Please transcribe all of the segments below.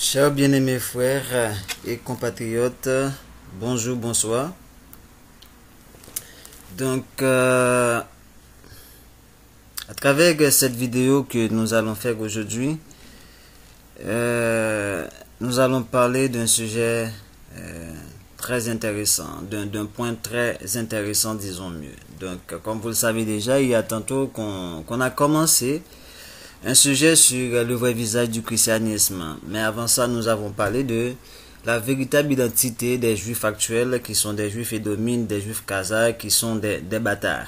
Chers bien-aimés frères et compatriotes, bonjour, bonsoir. Donc, à travers cette vidéo que nous allons faire aujourd'hui, nous allons parler d'un sujet très intéressant, d'un point très intéressant, disons mieux. Donc, comme vous le savez déjà, il y a tantôt qu'on a commencé un sujet sur le vrai visage du christianisme. Mais avant ça, nous avons parlé de la véritable identité des juifs actuels, qui sont des juifs édomites, des juifs kazakhs, qui sont des bâtards.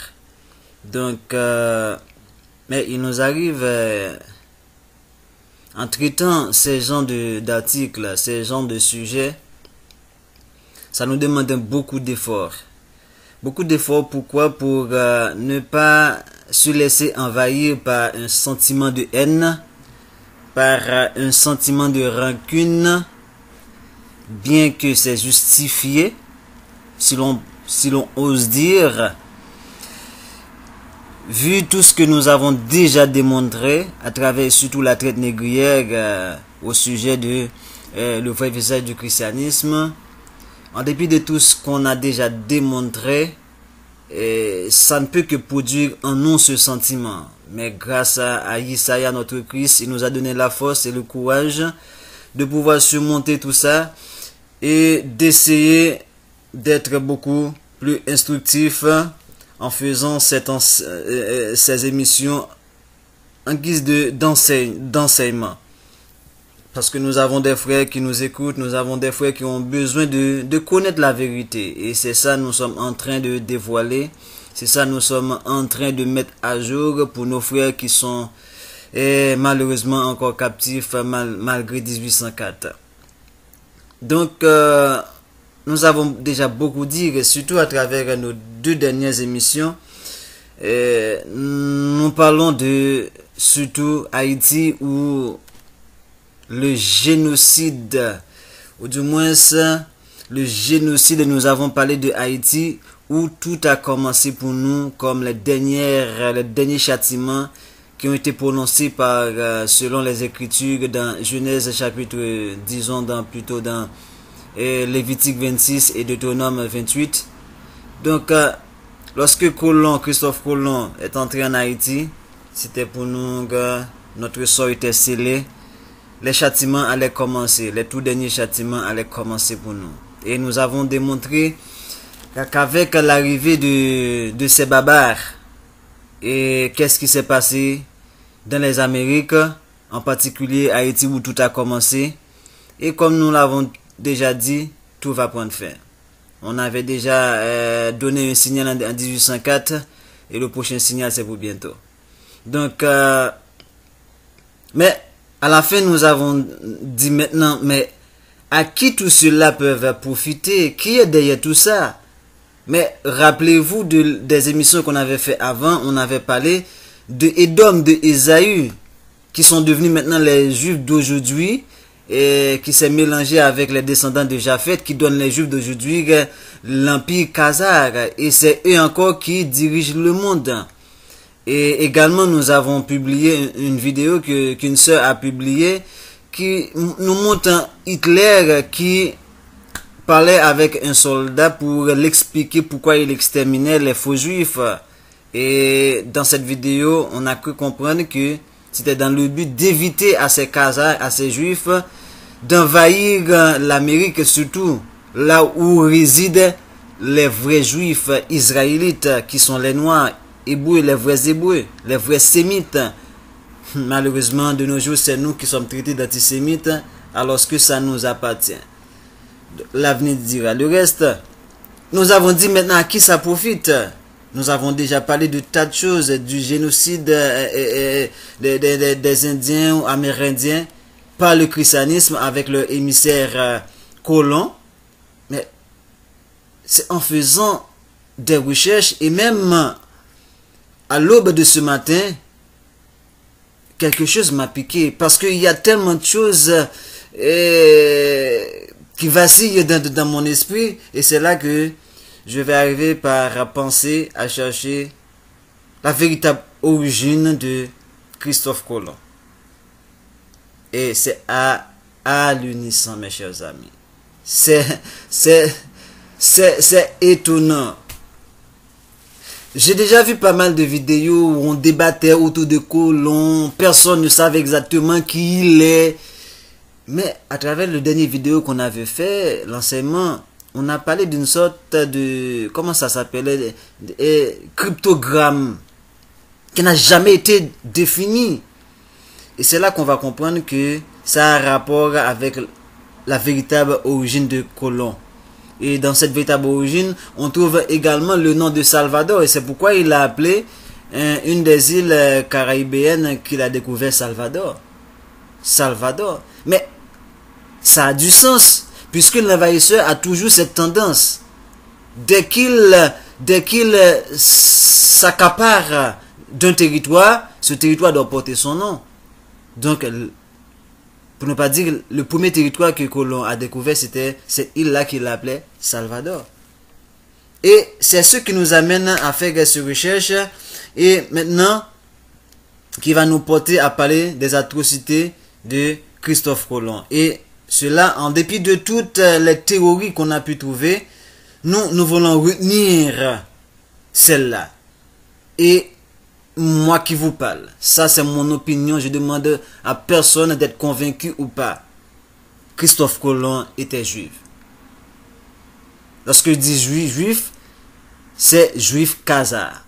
Donc, mais il nous arrive, en traitant ces genres d'articles, ces genres de sujets, ça nous demande beaucoup d'efforts. Beaucoup d'efforts, pourquoi? Pour ne pas se laisser envahir par un sentiment de haine, par un sentiment de rancune, bien que c'est justifié, si l'on ose dire, vu tout ce que nous avons déjà démontré, à travers surtout la traite négrière au sujet de le vrai visage du christianisme. En dépit de tout ce qu'on a déjà démontré, ça ne peut que produire en nous ce sentiment. Mais grâce à Isaiah, notre Christ, il nous a donné la force et le courage de pouvoir surmonter tout ça et d'essayer d'être beaucoup plus instructif en faisant ces émissions en guise d'enseignement. Parce que nous avons des frères qui nous écoutent, nous avons des frères qui ont besoin de connaître la vérité. Et c'est ça nous sommes en train de dévoiler. C'est ça nous sommes en train de mettre à jour pour nos frères qui sont malheureusement encore captifs malgré 1804. Donc, nous avons déjà beaucoup dit, et surtout à travers nos deux dernières émissions, nous parlons de surtout Haïti où le génocide, ou du moins le génocide, nous avons parlé de Haïti où tout a commencé pour nous comme les derniers châtiments qui ont été prononcés selon les Écritures dans Genèse chapitre, disons plutôt dans Lévitique 26 et Deutéronome 28. Donc, lorsque Christophe Colomb est entré en Haïti, c'était pour nous que notre sort était scellé. Les châtiments allaient commencer, les tout derniers châtiments allaient commencer pour nous. Et nous avons démontré qu'avec l'arrivée de ces barbares, et qu'est-ce qui s'est passé dans les Amériques, en particulier Haïti où tout a commencé, et comme nous l'avons déjà dit, tout va prendre fin. On avait déjà donné un signal en 1804, et le prochain signal c'est pour bientôt. Donc, mais à la fin, nous avons dit maintenant, mais à qui tout cela peut profiter? Qui est derrière tout ça? Mais rappelez-vous des émissions qu'on avait fait avant, on avait parlé de Édom, de Ésaü, qui sont devenus maintenant les Juifs d'aujourd'hui, et qui s'est mélangé avec les descendants de Japheth, qui donnent les Juifs d'aujourd'hui l'Empire Khazar, et c'est eux encore qui dirigent le monde. Et également, nous avons publié une vidéo qu'une sœur a publiée qui nous montre Hitler qui parlait avec un soldat pour l'expliquer pourquoi il exterminait les faux juifs. Et dans cette vidéo, on a cru comprendre que c'était dans le but d'éviter à ces Khazars, à ces juifs, d'envahir l'Amérique, surtout là où résident les vrais juifs israélites qui sont les noirs. Hébreux, les vrais sémites. Malheureusement, de nos jours, c'est nous qui sommes traités d'antisémites, alors que ça nous appartient. L'avenir dira. Le reste, nous avons dit maintenant à qui ça profite. Nous avons déjà parlé de tas de choses, du génocide des Indiens ou Amérindiens par le christianisme avec leur émissaire Colomb. Mais c'est en faisant des recherches et même à l'aube de ce matin, quelque chose m'a piqué. Parce qu'il y a tellement de choses qui vacillent dans mon esprit. Et c'est là que je vais arriver par penser à chercher la véritable origine de Christophe Colomb. Et c'est à à l'unisson, mes chers amis. C'est étonnant. J'ai déjà vu pas mal de vidéos où on débattait autour de Colomb. Personne ne savait exactement qui il est. Mais à travers le dernier vidéo qu'on avait fait, l'enseignement, on a parlé d'une sorte de... Comment ça s'appelait? Cryptogramme. Qui n'a jamais été défini. Et c'est là qu'on va comprendre que ça a un rapport avec la véritable origine de Colomb. Et dans cette véritable origine, on trouve également le nom de Salvador. Et c'est pourquoi il a appelé une des îles caribéennes qu'il a découvert Salvador. Salvador. Mais ça a du sens, puisque l'envahisseur a toujours cette tendance. Dès qu'il s'accapare d'un territoire, ce territoire doit porter son nom. Donc, pour ne pas dire, le premier territoire que Colomb a découvert, c'était cette île-là qu'il appelait Salvador. Et c'est ce qui nous amène à faire ces recherches. Et maintenant, qui va nous porter à parler des atrocités de Christophe Colomb. Et cela, en dépit de toutes les théories qu'on a pu trouver, nous voulons retenir celle-là. Et moi qui vous parle, ça c'est mon opinion, je demande à personne d'être convaincu ou pas. Christophe Colomb était juif. Lorsque je dis juif, c'est juif khazar.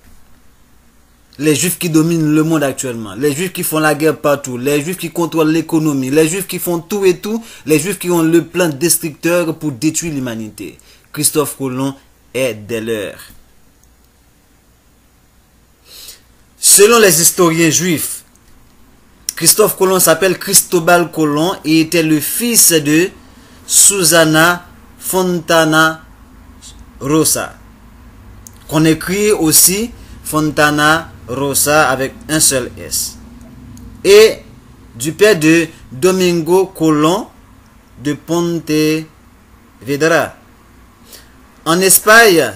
Les juifs qui dominent le monde actuellement, les juifs qui font la guerre partout, les juifs qui contrôlent l'économie, les juifs qui font tout et tout, les juifs qui ont le plan destructeur pour détruire l'humanité. Christophe Colomb est des leurs. Selon les historiens juifs, Christophe Colomb s'appelle Cristobal Colomb et était le fils de Susana Fontana Rosa, qu'on écrit aussi Fontana Rosa avec un seul S, et du père de Domingo Colomb de Pontevedra. En Espagne,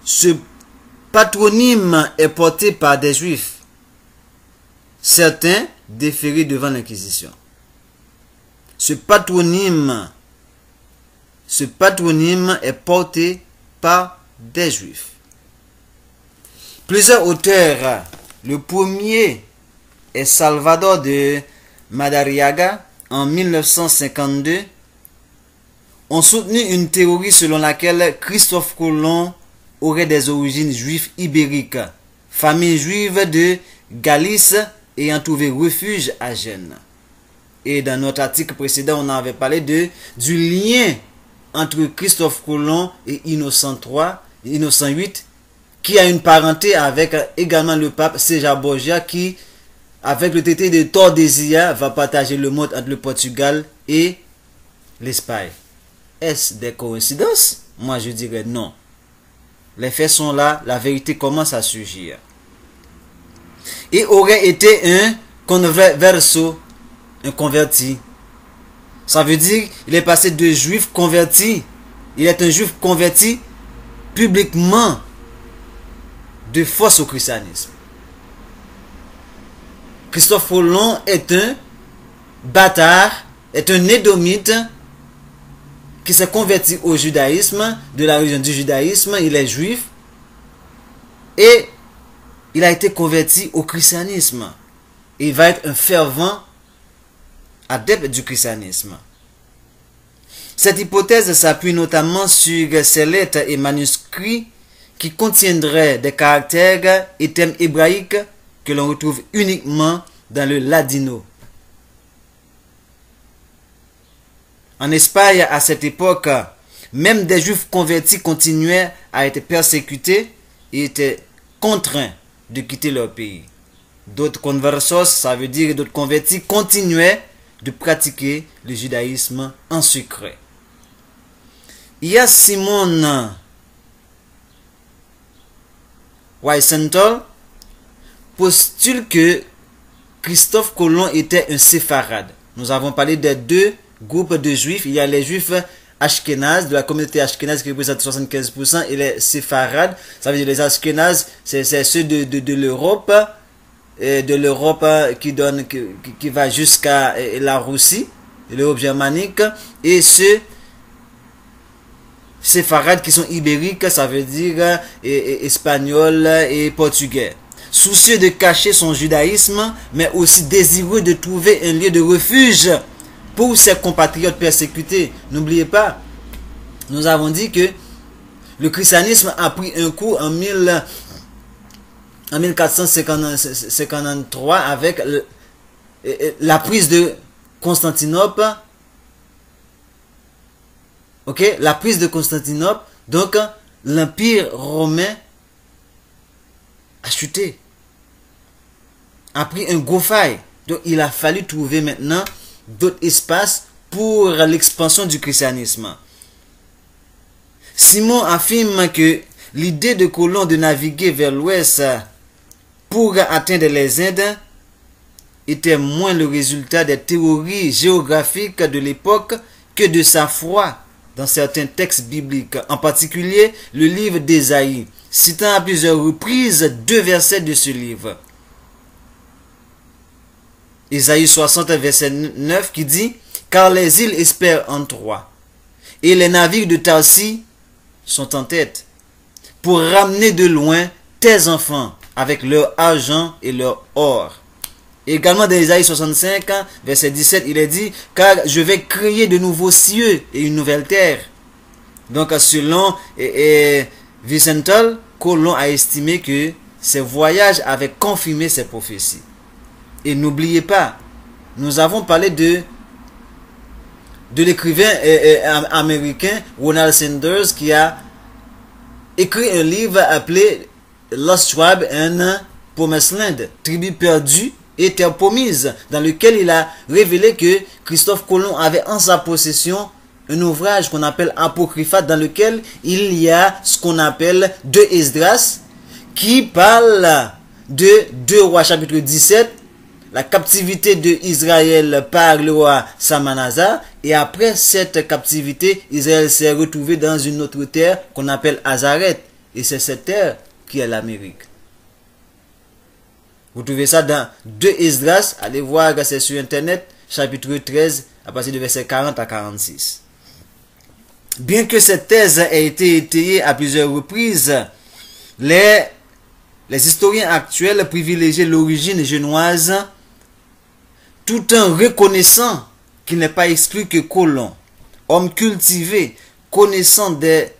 ce patronyme est porté par des juifs, certains déférés devant l'Inquisition. Ce patronyme est porté par des juifs. Plusieurs auteurs, le premier est Salvador de Madariaga en 1952, ont soutenu une théorie selon laquelle Christophe Colomb aurait des origines juives ibériques, famille juive de Galice ayant trouvé refuge à Gênes. Et dans notre article précédent, on avait parlé du lien entre Christophe Colomb et Innocent VIII, qui a une parenté avec également le pape César Borgia, qui, avec le traité de Tordesillas, va partager le monde entre le Portugal et l'Espagne. Est-ce des coïncidences? Moi, je dirais non. Les faits sont là, la vérité commence à surgir. Et aurait été un converso, un converti. Ça veut dire qu'il est passé de juif converti. Il est un juif converti publiquement de force au christianisme. Christophe Colomb est un bâtard, est un édomite qui s'est converti au judaïsme, de la religion du judaïsme. Il est juif et il a été converti au christianisme. Il va être un fervent adepte du christianisme. Cette hypothèse s'appuie notamment sur ces lettres et manuscrits qui contiendraient des caractères et thèmes hébraïques que l'on retrouve uniquement dans le ladino. En Espagne, à cette époque, même des juifs convertis continuaient à être persécutés et étaient contraints de quitter leur pays. D'autres conversos, ça veut dire d'autres convertis, continuaient de pratiquer le judaïsme en secret. Il y a Simon Wiesenthal postule que Christophe Colomb était un séfarade. Nous avons parlé des deux groupes de juifs. Il y a les juifs ashkénazes, de la communauté ashkénaze qui représente 75%, et les séfarades, ça veut dire les ashkénazes, c'est ceux de l'Europe, qui va jusqu'à la Russie, l'Europe germanique, et ceux séfarades qui sont ibériques, ça veut dire espagnol et portugais. Soucieux de cacher son judaïsme, mais aussi désireux de trouver un lieu de refuge pour ses compatriotes persécutés. N'oubliez pas, nous avons dit que le christianisme a pris un coup en 1453 avec la prise de Constantinople. Ok, la prise de Constantinople. Donc, l'Empire romain a chuté, a pris un gros faille. Donc, il a fallu trouver maintenant d'autres espaces pour l'expansion du christianisme. Simon affirme que l'idée de colons de naviguer vers l'ouest pour atteindre les Indes était moins le résultat des théories géographiques de l'époque que de sa foi dans certains textes bibliques, en particulier le livre d'Ésaïe, citant à plusieurs reprises 2 versets de ce livre. Ésaïe 60, verset 9 qui dit « Car les îles espèrent en toi, et les navires de Tarsis sont en tête, pour ramener de loin tes enfants avec leur argent et leur or. » Également dans Ésaïe 65, verset 17, il est dit « Car je vais créer de nouveaux cieux et une nouvelle terre. » Donc selon Vicental, Colomb a estimé que ces voyages avaient confirmé ces prophéties. Et n'oubliez pas, nous avons parlé de l'écrivain américain Ronald Sanders qui a écrit un livre appelé Lost Tribe and Promised Land, tribu perdue et terre promise, dans lequel il a révélé que Christophe Colomb avait en sa possession un ouvrage qu'on appelle Apocrypha, dans lequel il y a ce qu'on appelle 2 Esdras, qui parle de 2 Rois chapitre 17, la captivité d'Israël par le roi Salmanasar, et après cette captivité, Israël s'est retrouvé dans une autre terre qu'on appelle Azaret, et c'est cette terre qui est l'Amérique. Vous trouvez ça dans 2 Esdras, allez voir, c'est sur internet, chapitre 13, à partir de verset 40 à 46. Bien que cette thèse ait été étayée à plusieurs reprises, les historiens actuels privilégient l'origine génoise, tout en reconnaissant qu'il n'est pas exclu que Colomb, homme cultivé, connaissant des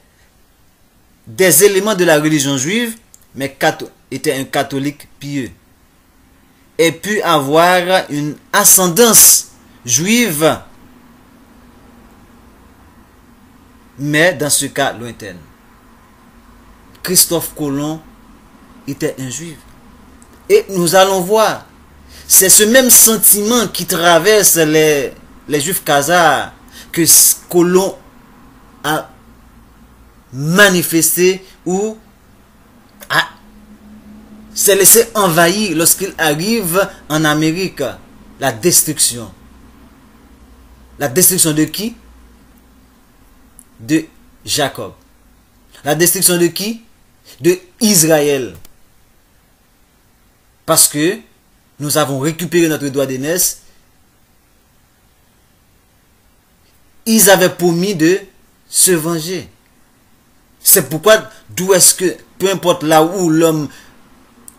éléments de la religion juive, mais était un catholique pieux, ait pu avoir une ascendance juive, mais dans ce cas lointaine. Christophe Colomb était un juif. Et nous allons voir, c'est ce même sentiment qui traverse les juifs khazars que Colomb a manifesté ou s'est laissé envahir lorsqu'il arrive en Amérique. La destruction. La destruction de qui? De Jacob. La destruction de qui? De Israël. Parce que nous avons récupéré notre droit d'aînesse. Ils avaient promis de se venger. C'est pourquoi, d'où est-ce que, peu importe là où l'homme,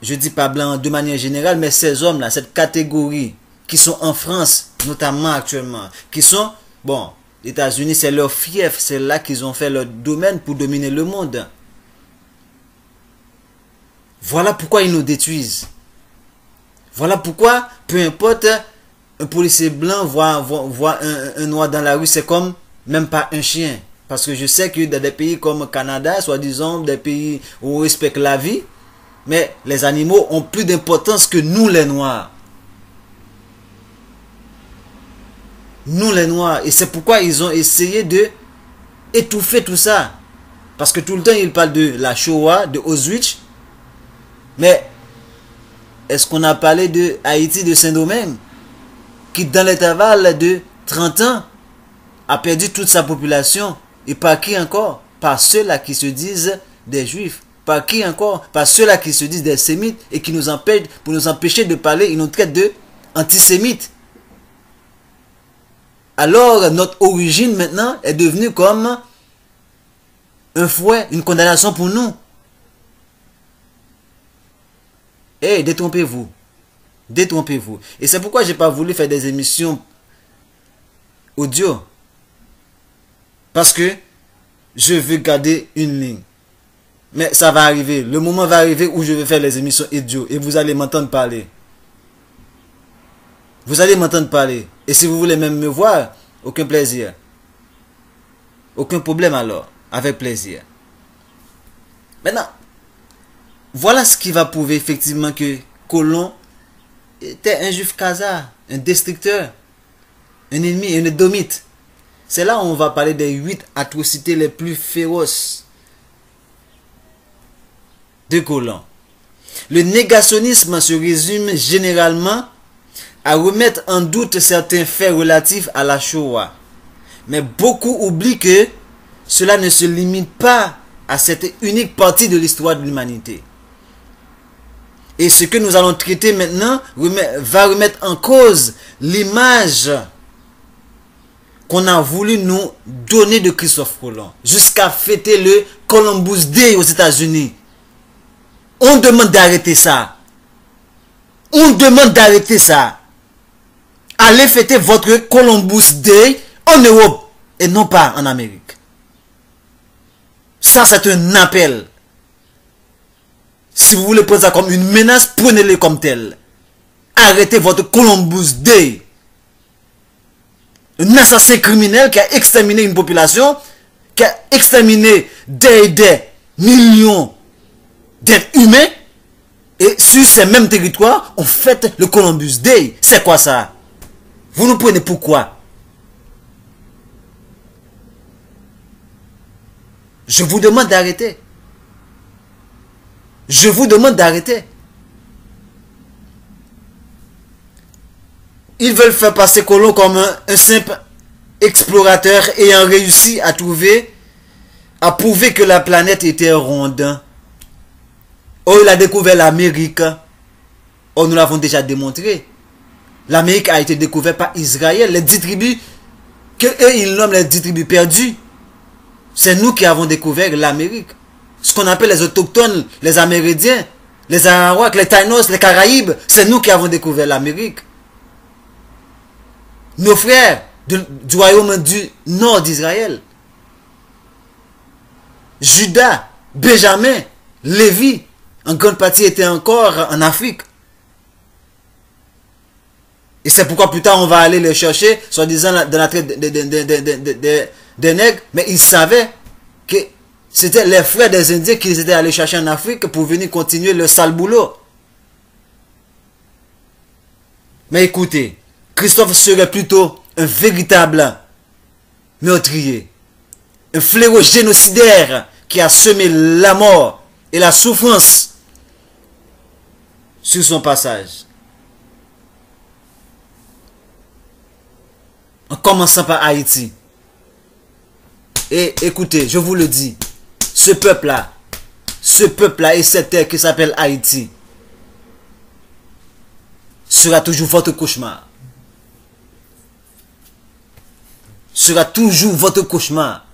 je dis pas blanc de manière générale, mais ces hommes-là, cette catégorie, qui sont en France, notamment actuellement, qui sont, bon, les États-Unis, c'est leur fief, c'est là qu'ils ont fait leur domaine pour dominer le monde. Voilà pourquoi ils nous détruisent. Voilà pourquoi, peu importe, un policier blanc voit un noir dans la rue, c'est comme même pas un chien. Parce que je sais que dans des pays comme le Canada, soi-disant des pays où on respecte la vie, mais les animaux ont plus d'importance que nous les noirs. Nous les noirs. Et c'est pourquoi ils ont essayé de étouffer tout ça. Parce que tout le temps ils parlent de la Shoah, de Auschwitz. Mais est-ce qu'on a parlé de Haïti, de Saint-Domingue, qui dans l'intervalle de 30 ans a perdu toute sa population? Et par qui encore? Par ceux-là qui se disent des juifs. Par qui encore? Par ceux-là qui se disent des sémites et qui nous empêchent, pour nous empêcher de parler, ils nous traitent de antisémites. alors notre origine maintenant est devenue comme un fouet, une condamnation pour nous. Eh, détrompez-vous. Détrompez-vous. Et c'est pourquoi j'ai pas voulu faire des émissions audio. Parce que je veux garder une ligne. Mais ça va arriver. Le moment va arriver où je vais faire les émissions audio. Et vous allez m'entendre parler. Vous allez m'entendre parler. Et si vous voulez même me voir, aucun plaisir. Aucun problème alors. Avec plaisir. Maintenant, voilà ce qui va prouver effectivement que Colomb était un juif khazar, un destructeur, un ennemi, un édomite. C'est là où on va parler des 8 atrocités les plus féroces de Colomb. Le négationnisme se résume généralement à remettre en doute certains faits relatifs à la Shoah. Mais beaucoup oublient que cela ne se limite pas à cette unique partie de l'histoire de l'humanité. Et ce que nous allons traiter maintenant va remettre en cause l'image qu'on a voulu nous donner de Christophe Colomb, jusqu'à fêter le Columbus Day aux États-Unis. On demande d'arrêter ça. On demande d'arrêter ça. Allez fêter votre Columbus Day en Europe et non pas en Amérique. Ça, c'est un appel. Si vous voulez prendre ça comme une menace, prenez-le comme tel. Arrêtez votre Columbus Day. Un assassin criminel qui a exterminé une population, qui a exterminé des millions d'êtres humains, et sur ces mêmes territoires, on fête le Columbus Day. C'est quoi ça? Vous nous prenez pourquoi? Je vous demande d'arrêter. Je vous demande d'arrêter. Ils veulent faire passer Colomb comme un simple explorateur ayant réussi à prouver que la planète était ronde. Oh, il a découvert l'Amérique. Oh, nous l'avons déjà démontré. L'Amérique a été découverte par Israël. Les 10 tribus, que eux ils nomment les 10 tribus perdues. C'est nous qui avons découvert l'Amérique. Ce qu'on appelle les autochtones, les Amérindiens, les Arawaks, les Taïnos, les Caraïbes. C'est nous qui avons découvert l'Amérique. Nos frères du royaume du nord d'Israël. Judas, Benjamin, Lévi, en grande partie étaient encore en Afrique. Et c'est pourquoi plus tard on va aller les chercher, soi-disant dans la traite des nègres, mais ils savaient que c'était les frères des Indiens qu'ils étaient allés chercher en Afrique pour venir continuer le sale boulot. Mais écoutez, Christophe serait plutôt un véritable meurtrier, un fléau génocidaire qui a semé la mort et la souffrance sur son passage. En commençant par Haïti. Et écoutez, je vous le dis, ce peuple-là et cette terre qui s'appelle Haïti sera toujours votre cauchemar. Sera toujours votre cauchemar.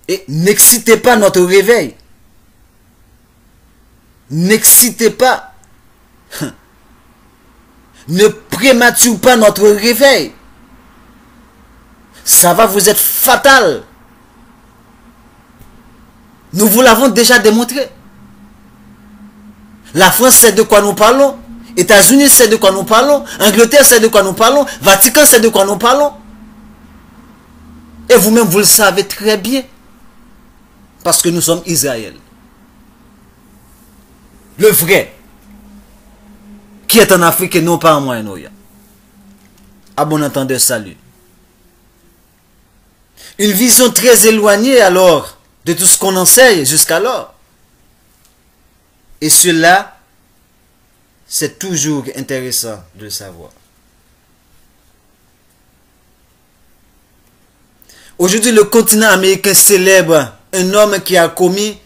Et n'excitez pas notre réveil. N'excitez pas. Ne prématurez pas notre réveil. Ça va vous être fatal. Nous vous l'avons déjà démontré. La France sait de quoi nous parlons. États-Unis sait de quoi nous parlons. Angleterre sait de quoi nous parlons. Vatican sait de quoi nous parlons. Et vous-même, vous le savez très bien. Parce que nous sommes Israël. Le vrai. Qui est en Afrique et non pas en Moyen-Orient. À bon entendeur, salut. Une vision très éloignée alors de tout ce qu'on enseigne jusqu'alors. Et cela, c'est toujours intéressant de le savoir. Aujourd'hui, le continent américain célèbre un homme qui a commis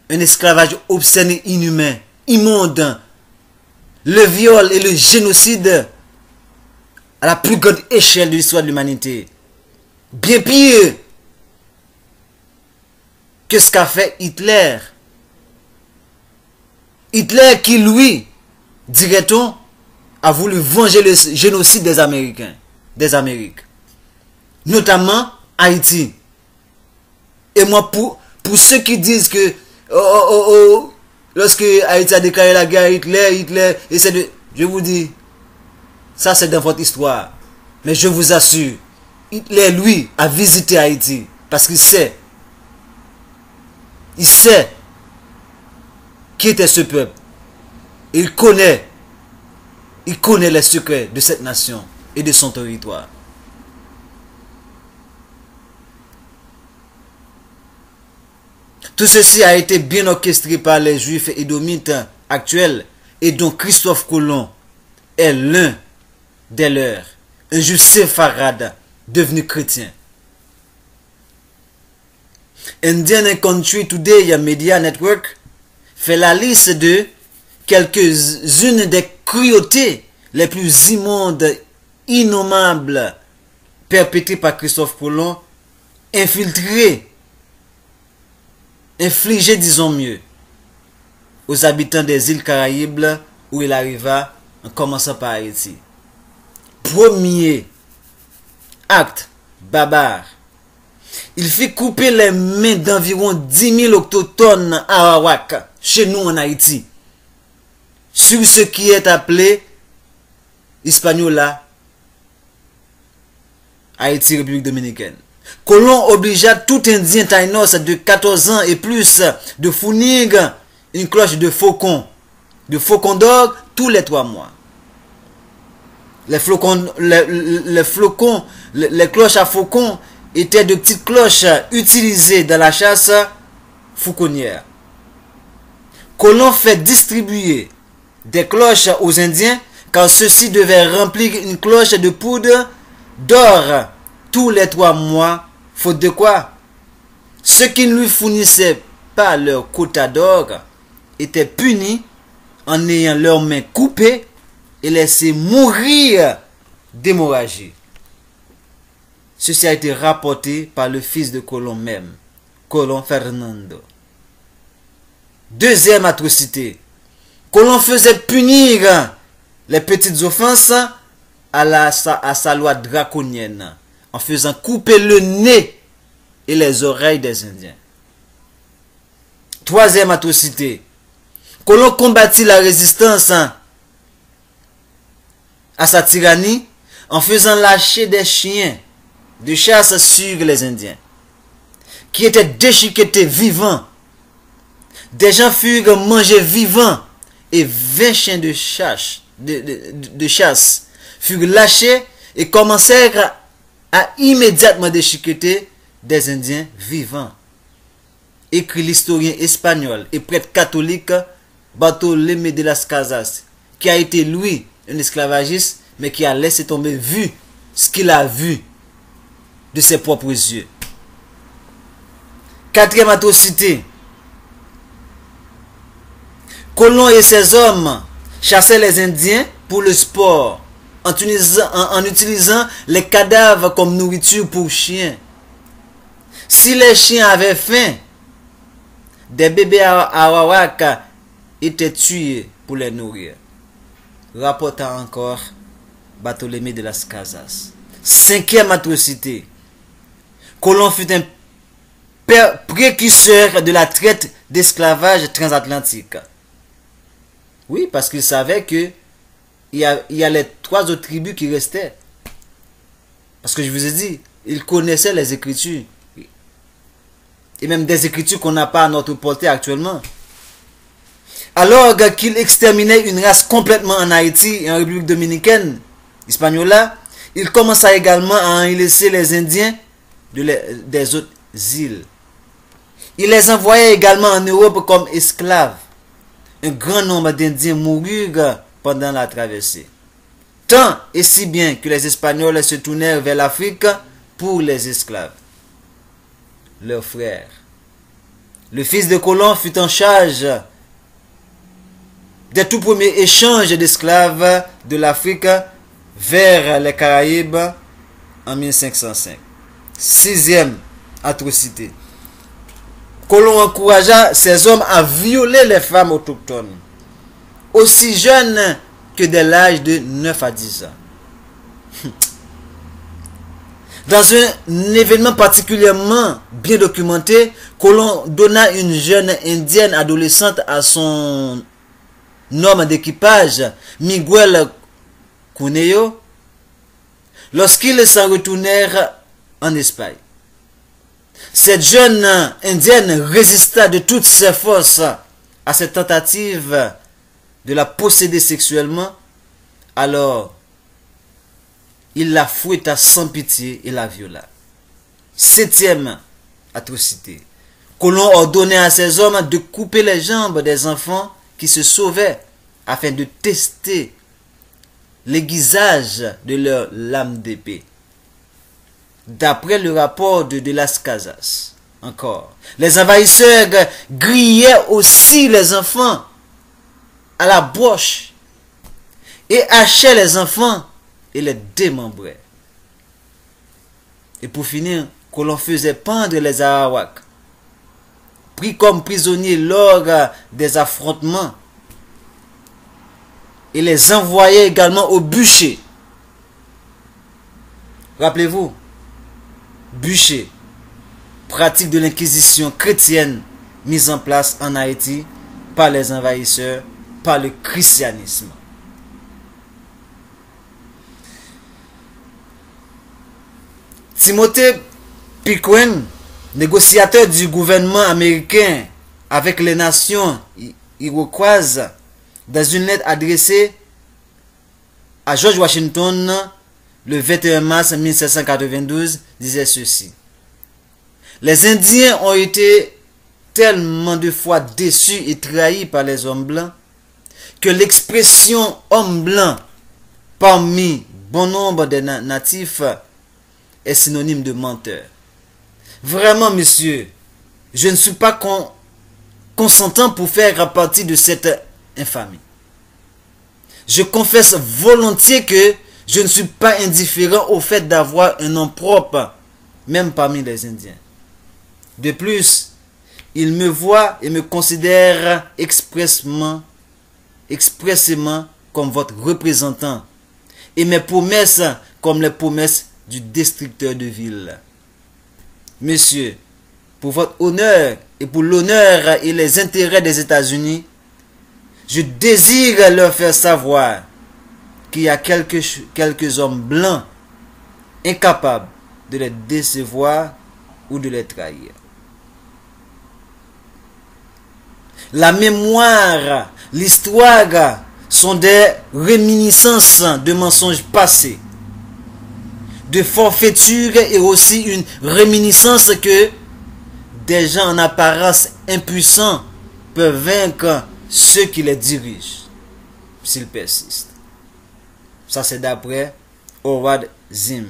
un esclavage obscène et inhumain, immonde, le viol et le génocide à la plus grande échelle de l'histoire de l'humanité. Bien pire que ce qu'a fait Hitler. Hitler qui, lui, dirait-on, a voulu venger le génocide des Américains, des Amériques. Notamment Haïti. Et moi, pour ceux qui disent que lorsque Haïti a déclaré la guerre à Hitler essaie de... Je vous dis, ça c'est dans votre histoire. Mais je vous assure, Hitler, lui, a visité Haïti. Parce qu'il sait. Il sait qui était ce peuple. Il connaît les secrets de cette nation et de son territoire. Tout ceci a été bien orchestré par les Juifs édomites actuels et dont Christophe Colomb est l'un des leurs, un juif séfarade devenu chrétien. Indian Country Today Media Network fait la liste de quelques-unes des cruautés les plus immondes, innommables, perpétrées par Christophe Colomb, infligées, disons mieux, aux habitants des îles Caraïbes où il arriva en commençant par Haïti. Premier acte barbare. Il fit couper les mains d'environ 10 000 autochtones arawak chez nous en Haïti, sur ce qui est appelé Hispaniola, Haïti, République Dominicaine. Colomb obligea tout Indien taïnos de 14 ans et plus de fournir une cloche de faucon d'orgue tous les 3 mois. Les cloches à faucon étaient de petites cloches utilisées dans la chasse fauconnière. Colomb fait distribuer des cloches aux Indiens car ceux-ci devaient remplir une cloche de poudre d'or tous les 3 mois, faute de quoi ceux qui ne lui fournissaient pas leur quota d'or étaient punis en ayant leurs mains coupées et laissés mourir d'hémorragie. Ceci a été rapporté par le fils de Colomb même, Colomb Fernando. Deuxième atrocité. Colomb faisait punir les petites offenses à sa loi draconienne, en faisant couper le nez et les oreilles des Indiens. Troisième atrocité. Colomb combattit la résistance à sa tyrannie en faisant lâcher des chiens de chasse sur les Indiens, qui étaient déchiquetés vivants. Des gens furent mangés vivants et 20 chiens de chasse furent lâchés et commencèrent à immédiatement déchiqueter des Indiens vivants. Écrit l'historien espagnol et prêtre catholique Bartolomé de las Casas, qui a été lui un esclavagiste, mais qui a laissé tomber vu ce qu'il a vu de ses propres yeux. Quatrième atrocité. Colomb et ses hommes chassaient les Indiens pour le sport, en utilisant les cadavres comme nourriture pour chiens. Si les chiens avaient faim, des bébés arawak étaient tués pour les nourrir. Rapportant encore Bartolomé de las Casas. Cinquième atrocité. Colomb fut un précurseur de la traite d'esclavage transatlantique. Oui, parce qu'il savait que il y a les 3 autres tribus qui restaient. Parce que je vous ai dit, il connaissait les Écritures. Et même des Écritures qu'on n'a pas à notre portée actuellement. Alors qu'il exterminait une race complètement en Haïti et en République Dominicaine, Hispaniola, il commença également à enlacer les Indiens des autres îles. Il les envoyait également en Europe comme esclaves. Un grand nombre d'Indiens moururent pendant la traversée. Tant et si bien que les Espagnols se tournèrent vers l'Afrique pour les esclaves. Leurs frères. Le fils de Colomb fut en charge des tout premiers échanges d'esclaves de l'Afrique vers les Caraïbes en 1505. Sixième atrocité. Colon encouragea ces hommes à violer les femmes autochtones, aussi jeunes que dès l'âge de 9 à 10 ans. Dans un événement particulièrement bien documenté, Colon donna une jeune indienne adolescente à son homme d'équipage, Miguel Cuneo, lorsqu'ils s'en retournèrent en Espagne. Cette jeune indienne résista de toutes ses forces à cette tentative de la posséder sexuellement. Alors, il la fouetta sans pitié et la viola. Septième atrocité. Colon ordonnait à ses hommes de couper les jambes des enfants qui se sauvaient afin de tester l'aiguisage de leur lame d'épée. D'après le rapport de Las Casas, encore, les envahisseurs grillaient aussi les enfants à la broche et hachaient les enfants et les démembraient. Et pour finir, Colon faisait pendre les Arawaks, pris comme prisonniers lors des affrontements, et les envoyait également au bûcher. Rappelez-vous, bûcher, pratique de l'inquisition chrétienne mise en place en Haïti par les envahisseurs, par le christianisme. Timothée Pickering, négociateur du gouvernement américain avec les nations iroquoises, dans une lettre adressée à George Washington le 21 mars 1792, disait ceci: les Indiens ont été tellement de fois déçus et trahis par les hommes blancs que l'expression homme blanc parmi bon nombre de natifs est synonyme de menteur. Vraiment, monsieur, je ne suis pas consentant pour faire partie de cette infamie. Je confesse volontiers que je ne suis pas indifférent au fait d'avoir un nom propre, même parmi les Indiens. De plus, ils me voient et me considèrent expressément comme votre représentant, et mes promesses comme les promesses du destructeur de ville. Monsieur, pour votre honneur et pour l'honneur et les intérêts des États-Unis, je désire leur faire savoir qu'il y a quelques hommes blancs incapables de les décevoir ou de les trahir. La mémoire, l'histoire sont des réminiscences de mensonges passés, de forfaitures, et aussi une réminiscence que des gens en apparence impuissants peuvent vaincre ceux qui les dirigent s'ils persistent. Ça, c'est d'après Howard Zinn.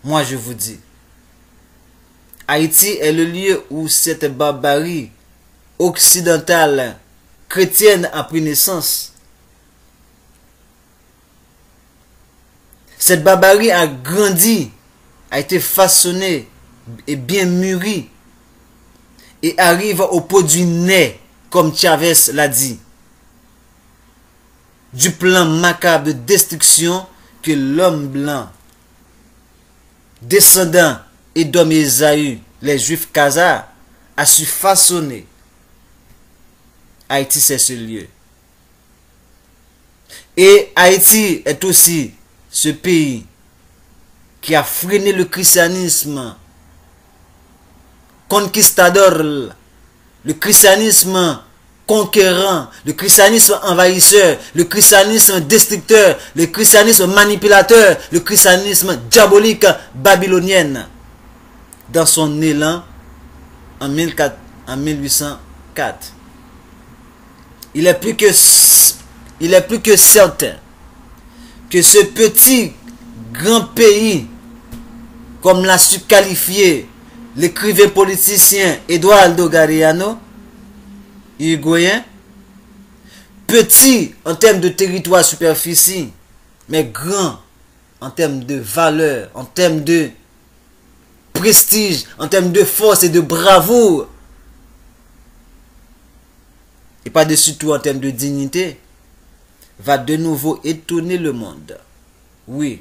Moi, je vous dis, Haïti est le lieu où cette barbarie occidentale chrétienne a pris naissance. Cette barbarie a grandi, a été façonnée et bien mûrie, et arrive au produit né, comme Chavez l'a dit, du plan macabre de destruction que l'homme blanc, descendant Édom et Ésaü, les Juifs Khazars, a su façonner. Haïti, c'est ce lieu. Et Haïti est aussi ce pays qui a freiné le christianisme conquistador, le christianisme conquérant, le christianisme envahisseur, le christianisme destructeur, le christianisme manipulateur, le christianisme diabolique babylonien, dans son élan en 1804. Il est plus que certain que ce petit grand pays, comme l'a su qualifier l'écrivain politicien Eduardo Galeano, uruguayen, petit en termes de territoire superficie, mais grand en termes de valeur, en termes de prestige, en termes de force et de bravoure. Et par-dessus tout en termes de dignité, va de nouveau étonner le monde. Oui,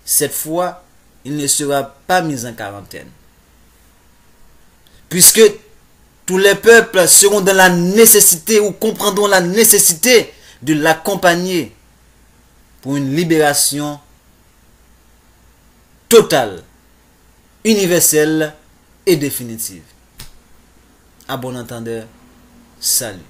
cette fois, il ne sera pas mis en quarantaine. Puisque tous les peuples seront dans la nécessité ou comprendront la nécessité de l'accompagner pour une libération totale, universelle et définitive. À bon entendeur, salut.